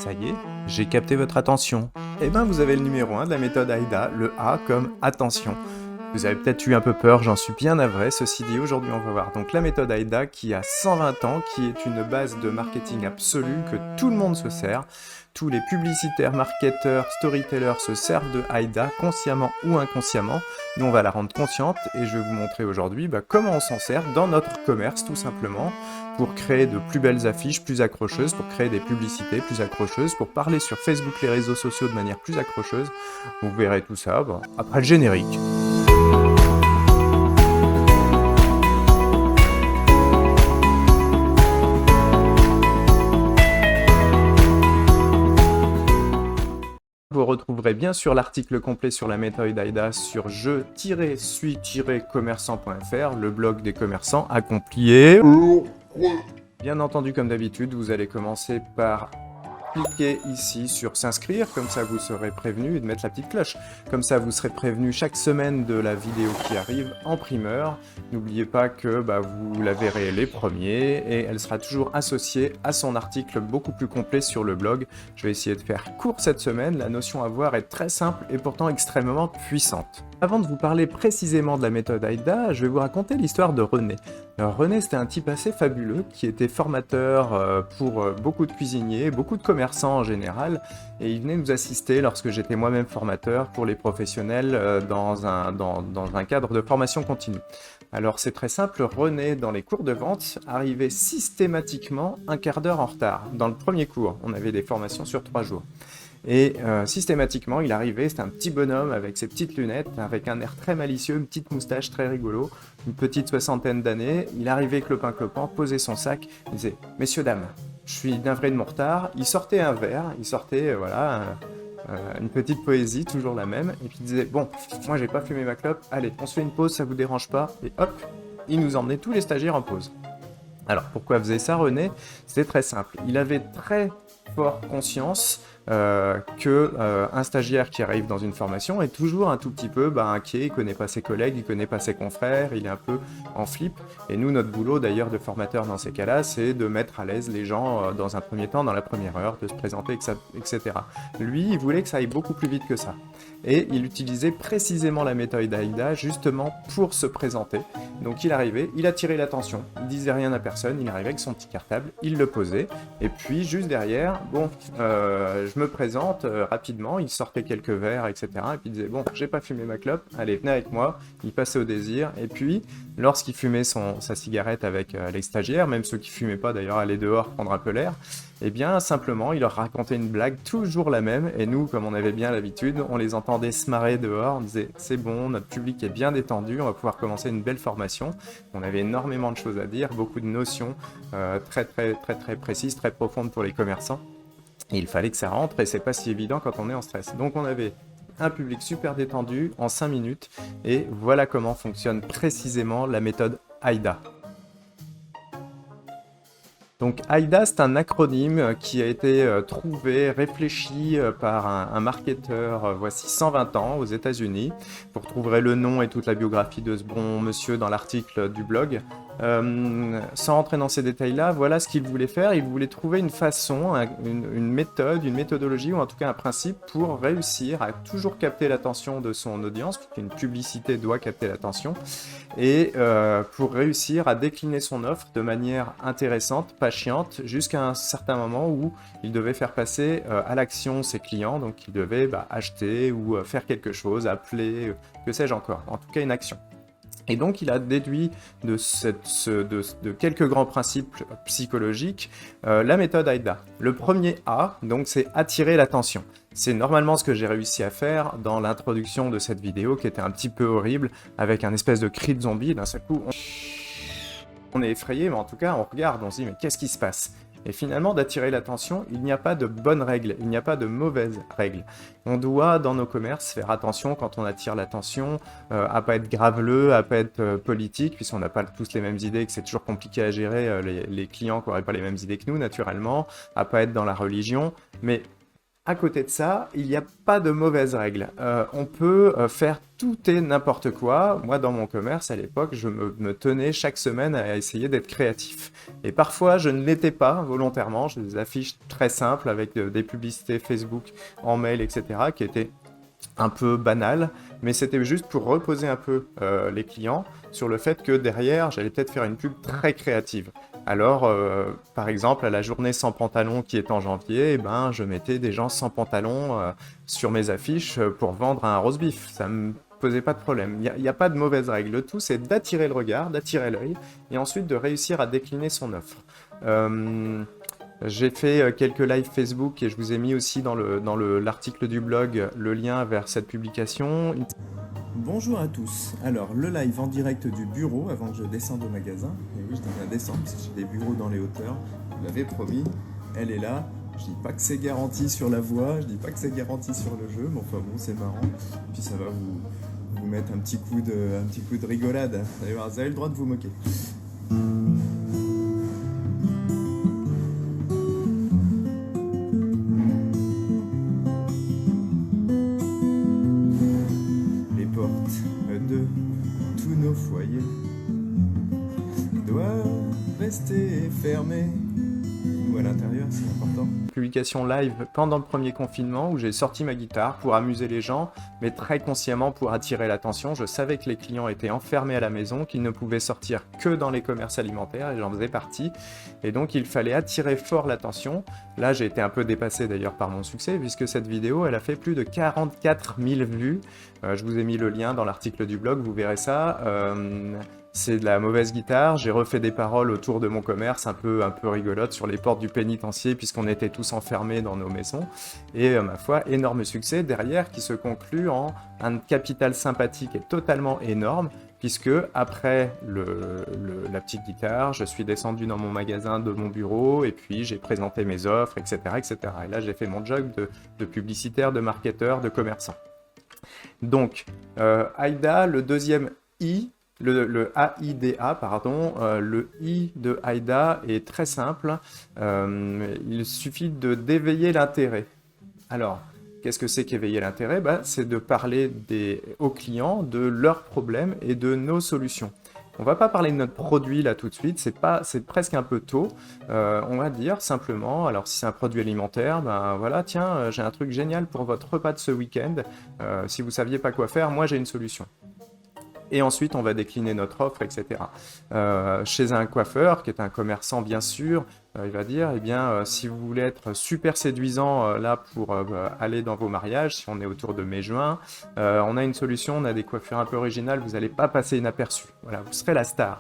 Ça y est, j'ai capté votre attention. Eh ben, vous avez le numéro 1 de la méthode AIDA, le A comme attention. Vous avez peut-être eu un peu peur, j'en suis bien navré. Ceci dit, aujourd'hui, on va voir donc la méthode AIDA qui a 120 ans, qui est une base de marketing absolue que tout le monde se sert. Tous les publicitaires, marketeurs, storytellers se servent de AIDA, consciemment ou inconsciemment. Nous, on va la rendre consciente et je vais vous montrer aujourd'hui comment on s'en sert dans notre commerce, tout simplement, pour créer de plus belles affiches, plus accrocheuses, pour créer des publicités plus accrocheuses, pour parler sur Facebook, les réseaux sociaux de manière plus accrocheuse. Vous verrez tout ça après le générique. Vous retrouverez bien sûr l'article complet sur la méthode AIDA sur je-suis-commerçant.fr, le blog des commerçants accomplis. Bien entendu, comme d'habitude, vous allez commencer par cliquez ici sur s'inscrire, comme ça vous serez prévenu, et de mettre la petite cloche. Comme ça vous serez prévenu chaque semaine de la vidéo qui arrive en primeur. N'oubliez pas que vous la verrez les premiers et elle sera toujours associée à son article beaucoup plus complet sur le blog. Je vais essayer de faire court cette semaine, la notion à voir est très simple et pourtant extrêmement puissante. Avant de vous parler précisément de la méthode AIDA, je vais vous raconter l'histoire de René. Alors René, c'était un type assez fabuleux qui était formateur pour beaucoup de cuisiniers, beaucoup de commerçants en général, et il venait nous assister lorsque j'étais moi-même formateur pour les professionnels dans un cadre de formation continue. Alors c'est très simple, René, dans les cours de vente, arrivait systématiquement un quart d'heure en retard. Dans le premier cours, on avait des formations sur 3 jours. Et systématiquement, il arrivait, c'était un petit bonhomme avec ses petites lunettes, avec un air très malicieux, une petite moustache très rigolo, une petite soixantaine d'années. Il arrivait clopin-clopin, posait son sac, il disait « Messieurs, dames, je suis navré de mon retard ». Il sortait un verre, il sortait une petite poésie, toujours la même, et puis il disait « Bon, moi j'ai pas fumé ma clope, allez, on se fait une pause, ça vous dérange pas ?» Et hop, il nous emmenait tous les stagiaires en pause. Alors pourquoi faisait ça René? C'était très simple, il avait très fort conscience qu'un stagiaire qui arrive dans une formation est toujours un tout petit peu inquiet, il connaît pas ses collègues, il connaît pas ses confrères, il est un peu en flip. Et nous, notre boulot d'ailleurs de formateur dans ces cas-là, c'est de mettre à l'aise les gens dans un premier temps, dans la première heure, de se présenter, etc. Lui, il voulait que ça aille beaucoup plus vite que ça. Et il utilisait précisément la méthode AIDA justement pour se présenter. Donc il arrivait, il attirait l'attention, il disait rien à personne, il arrivait avec son petit cartable, il le posait, et puis juste derrière, je me présente rapidement, il sortait quelques verres, etc. Et puis il disait, bon, j'ai pas fumé ma clope, allez, venez avec moi. Il passait au désir, et puis, lorsqu'il fumait sa cigarette avec les stagiaires, même ceux qui fumaient pas d'ailleurs, allaient dehors prendre un peu l'air, et bien, simplement, il leur racontait une blague, toujours la même, et nous, comme on avait bien l'habitude, on les entendait se marrer dehors, on disait, c'est bon, notre public est bien détendu, on va pouvoir commencer une belle formation. On avait énormément de choses à dire, beaucoup de notions très précises, très profondes pour les commerçants. Et il fallait que ça rentre et c'est pas si évident quand on est en stress. Donc on avait un public super détendu en 5 minutes et voilà comment fonctionne précisément la méthode AIDA. Donc AIDA, c'est un acronyme qui a été trouvé, réfléchi par un marketeur voici 120 ans aux États-Unis. Vous retrouverez le nom et toute la biographie de ce bon monsieur dans l'article du blog. Sans rentrer dans ces détails-là, voilà ce qu'il voulait faire. Il voulait trouver une façon, une méthode, une méthodologie ou en tout cas un principe pour réussir à toujours capter l'attention de son audience, puisqu'une publicité doit capter l'attention, et pour réussir à décliner son offre de manière intéressante, pas chiante, jusqu'à un certain moment où il devait faire passer à l'action ses clients, donc il devait acheter ou faire quelque chose, appeler, que sais-je encore, en tout cas une action. Et donc il a déduit de quelques grands principes psychologiques la méthode AIDA. Le premier A, donc c'est attirer l'attention. C'est normalement ce que j'ai réussi à faire dans l'introduction de cette vidéo qui était un petit peu horrible, avec un espèce de cri de zombie. D'un seul coup, on est effrayé, mais en tout cas on regarde, on se dit mais qu'est-ce qui se passe ? Et finalement, d'attirer l'attention, il n'y a pas de bonne règle, il n'y a pas de mauvaise règle. On doit, dans nos commerces, faire attention quand on attire l'attention, à pas être graveleux, à pas être politique, puisqu'on n'a pas tous les mêmes idées, que c'est toujours compliqué à gérer les clients qui n'auraient pas les mêmes idées que nous, naturellement, à pas être dans la religion, mais À côté de ça, il n'y a pas de mauvaises règles. On peut faire tout et n'importe quoi. Moi, dans mon commerce, à l'époque, je me tenais chaque semaine à essayer d'être créatif. Et parfois, je ne l'étais pas volontairement. J'ai des affiches très simples avec des publicités Facebook en mail, etc., qui étaient un peu banales, mais c'était juste pour reposer un peu les clients sur le fait que derrière, j'allais peut-être faire une pub très créative. Alors, par exemple, à la journée sans pantalon qui est en janvier, eh ben, je mettais des gens sans pantalon sur mes affiches pour vendre un roast beef. Ça me posait pas de problème. Il n'y a pas de mauvaise règle. Le tout, c'est d'attirer le regard, d'attirer l'œil, et ensuite de réussir à décliner son offre. J'ai fait quelques lives Facebook et je vous ai mis aussi dans l'article du blog le lien vers cette publication. Bonjour à tous. Alors, le live en direct du bureau avant que je descende au magasin. Et oui, je dis bien descendre parce que j'ai des bureaux dans les hauteurs. Vous l'avez promis, elle est là. Je dis pas que c'est garanti sur la voix, je dis pas que c'est garanti sur le jeu, mais enfin bon, c'est marrant. Puis ça va vous mettre un petit coup de rigolade. Vous allez voir, vous avez le droit de vous moquer. De tous nos foyers doivent rester fermés. Nous à l'intérieur, c'est important. Publication live pendant le premier confinement où j'ai sorti ma guitare pour amuser les gens, mais très consciemment pour attirer l'attention. Je savais que les clients étaient enfermés à la maison, qu'ils ne pouvaient sortir que dans les commerces alimentaires et j'en faisais partie. Et donc il fallait attirer fort l'attention. Là j'ai été un peu dépassé d'ailleurs par mon succès puisque cette vidéo elle a fait plus de 44 000 vues. Je vous ai mis le lien dans l'article du blog, vous verrez ça. C'est de la mauvaise guitare, j'ai refait des paroles autour de mon commerce un peu rigolotes sur les portes du pénitencier puisqu'on était tous enfermés dans nos maisons. Et ma foi, énorme succès derrière qui se conclut en un capital sympathique et totalement énorme puisque après la petite guitare, je suis descendu dans mon magasin de mon bureau et puis j'ai présenté mes offres, etc. etc. Et là j'ai fait mon job de publicitaire, de marketeur, de commerçant. Donc, AIDA, le deuxième I, le AIDA, pardon, le I de AIDA est très simple. Il suffit d'éveiller l'intérêt. Alors, qu'est-ce que c'est qu'éveiller l'intérêt? C'est de parler aux clients de leurs problèmes et de nos solutions. On va pas parler de notre produit là tout de suite, c'est presque un peu tôt. On va dire simplement, alors si c'est un produit alimentaire, ben voilà, tiens, j'ai un truc génial pour votre repas de ce week-end. Si vous saviez pas quoi faire, moi j'ai une solution. Et ensuite, on va décliner notre offre, etc. Chez un coiffeur, qui est un commerçant bien sûr, il va dire, eh bien, si vous voulez être super séduisant là pour aller dans vos mariages, si on est autour de mai-juin, on a une solution, on a des coiffures un peu originales, vous n'allez pas passer inaperçu. Voilà, vous serez la star.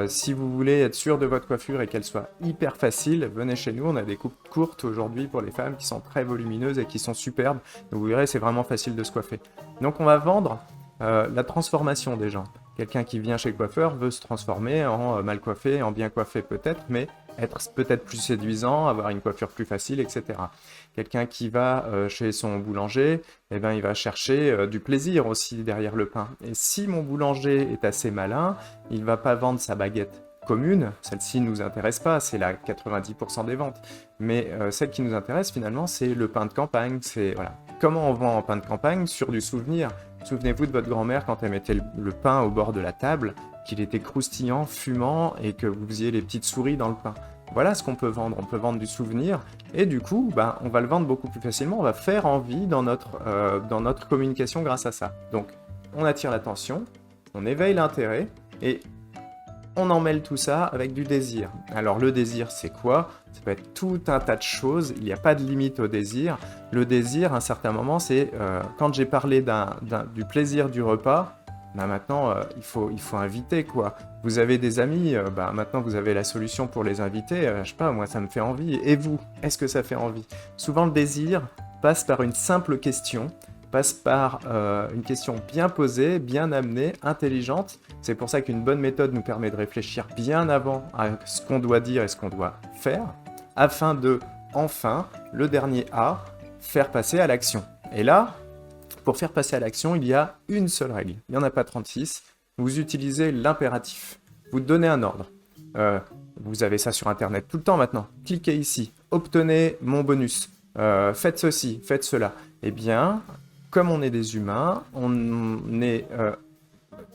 Si vous voulez être sûr de votre coiffure et qu'elle soit hyper facile, venez chez nous, on a des coupes courtes aujourd'hui pour les femmes qui sont très volumineuses et qui sont superbes. Donc vous verrez, c'est vraiment facile de se coiffer. Donc on va vendre la transformation des gens. Quelqu'un qui vient chez le coiffeur veut se transformer en mal coiffé, en bien coiffé peut-être, mais être peut-être plus séduisant, avoir une coiffure plus facile, etc. Quelqu'un qui va chez son boulanger, eh ben, il va chercher du plaisir aussi derrière le pain. Et si mon boulanger est assez malin, il ne va pas vendre sa baguette commune, celle-ci ne nous intéresse pas, c'est la 90% des ventes. Mais celle qui nous intéresse finalement, c'est le pain de campagne. C'est voilà. Comment on vend en pain de campagne? Sur du souvenir. Souvenez-vous de votre grand-mère quand elle mettait le pain au bord de la table, qu'il était croustillant, fumant et que vous faisiez les petites souris dans le pain. Voilà ce qu'on peut vendre. On peut vendre du souvenir et du coup, on va le vendre beaucoup plus facilement. On va faire envie dans notre communication grâce à ça. Donc, on attire l'attention, on éveille l'intérêt et on emmêle tout ça avec du désir. Alors le désir, c'est quoi? Ça peut être tout un tas de choses, il n'y a pas de limite au désir. Le désir, à un certain moment, c'est quand j'ai parlé du plaisir du repas, maintenant, il faut inviter, quoi. Vous avez des amis, maintenant vous avez la solution pour les inviter, je sais pas, moi ça me fait envie. Et vous, est-ce que ça fait envie? Souvent le désir passe par une simple question, passe par une question bien posée, bien amenée, intelligente. C'est pour ça qu'une bonne méthode nous permet de réfléchir bien avant à ce qu'on doit dire et ce qu'on doit faire, afin de, enfin, le dernier A, faire passer à l'action. Et là, pour faire passer à l'action, il y a une seule règle. Il n'y en a pas 36. Vous utilisez l'impératif. Vous donnez un ordre. Vous avez ça sur Internet tout le temps maintenant. Cliquez ici. Obtenez mon bonus. faites ceci, faites cela. Eh bien, comme on est des humains, on est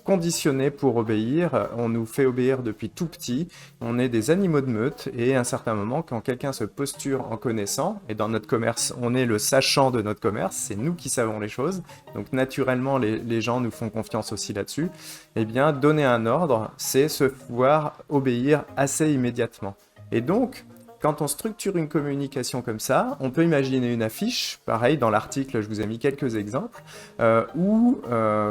conditionné pour obéir, on nous fait obéir depuis tout petit, on est des animaux de meute, et à un certain moment, quand quelqu'un se posture en connaissant, et dans notre commerce, on est le sachant de notre commerce, c'est nous qui savons les choses, donc naturellement, les gens nous font confiance aussi là-dessus, eh bien, donner un ordre, c'est se pouvoir obéir assez immédiatement. Et donc, quand on structure une communication comme ça, on peut imaginer une affiche, pareil, dans l'article, je vous ai mis quelques exemples, où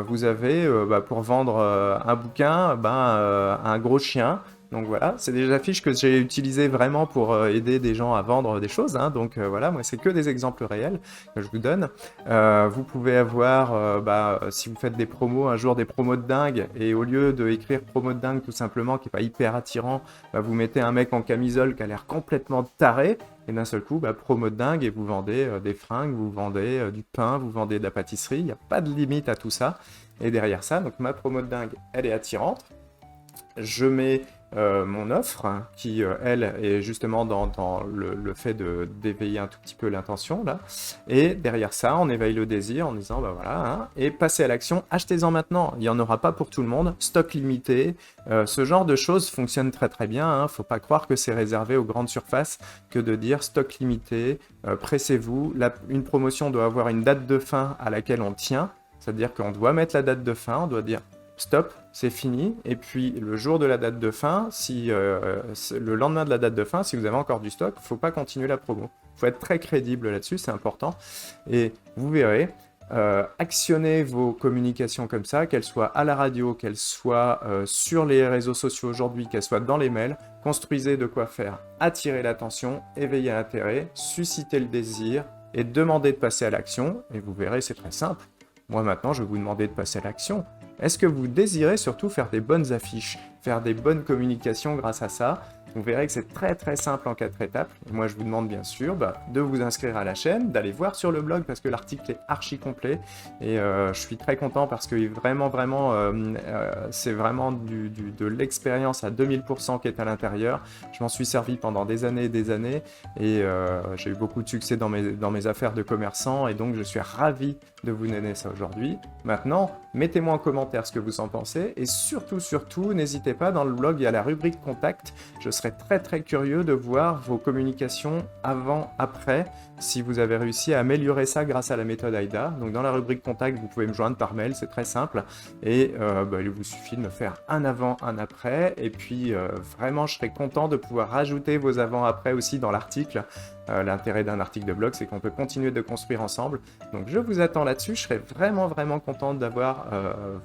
vous avez, pour vendre un bouquin, un gros chien. Donc voilà, c'est des affiches que j'ai utilisées vraiment pour aider des gens à vendre des choses, hein. Donc voilà, moi c'est que des exemples réels que je vous donne. Vous pouvez avoir, si vous faites des promos, un jour des promos de dingue, et au lieu de écrire promo de dingue tout simplement, qui n'est pas hyper attirant, vous mettez un mec en camisole qui a l'air complètement taré, et d'un seul coup, promo de dingue, et vous vendez des fringues, vous vendez du pain, vous vendez de la pâtisserie, il n'y a pas de limite à tout ça. Et derrière ça, donc ma promo de dingue, elle est attirante. Je mets mon offre, qui, elle, est justement dans le fait d'éveiller un tout petit peu l'intention, là. Et derrière ça, on éveille le désir en disant, voilà, hein, et passez à l'action, achetez-en maintenant. Il n'y en aura pas pour tout le monde, stock limité. Ce genre de choses fonctionne très très bien, hein. Faut pas croire que c'est réservé aux grandes surfaces que de dire stock limité, pressez-vous. Une promotion doit avoir une date de fin à laquelle on tient, c'est-à-dire qu'on doit mettre la date de fin, on doit dire stop, c'est fini, et puis le jour de la date de fin, le lendemain de la date de fin, si vous avez encore du stock, il ne faut pas continuer la promo. Il faut être très crédible là-dessus, c'est important, et vous verrez, actionnez vos communications comme ça, qu'elles soient à la radio, qu'elles soient sur les réseaux sociaux aujourd'hui, qu'elles soient dans les mails, construisez de quoi faire attirer l'attention, éveiller l'intérêt, susciter le désir, et demander de passer à l'action, et vous verrez, c'est très simple. Moi maintenant, je vais vous demander de passer à l'action. Est-ce que vous désirez surtout faire des bonnes affiches, faire des bonnes communications grâce à ça? Vous verrez que c'est très très simple en 4 étapes. Et moi, je vous demande bien sûr de vous inscrire à la chaîne, d'aller voir sur le blog parce que l'article est archi complet. Et je suis très content parce que c'est vraiment de l'expérience à 2000% qui est à l'intérieur. Je m'en suis servi pendant des années et des années. Et j'ai eu beaucoup de succès dans mes affaires de commerçant. Et donc, je suis ravi de vous donner ça aujourd'hui. Maintenant, mettez-moi en commentaire ce que vous en pensez. Et surtout, n'hésitez pas, dans le blog, il y a la rubrique Contact. Je serais très très curieux de voir vos communications avant, après, si vous avez réussi à améliorer ça grâce à la méthode AIDA. Donc dans la rubrique Contact, vous pouvez me joindre par mail, c'est très simple. Et il vous suffit de me faire un avant, un après. Et puis vraiment, je serais content de pouvoir rajouter vos avant-après aussi dans l'article. L'intérêt d'un article de blog, c'est qu'on peut continuer de construire ensemble. Donc je vous attends là-dessus, je serais vraiment content d'avoir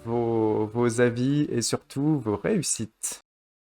vos avis et surtout vos réussites.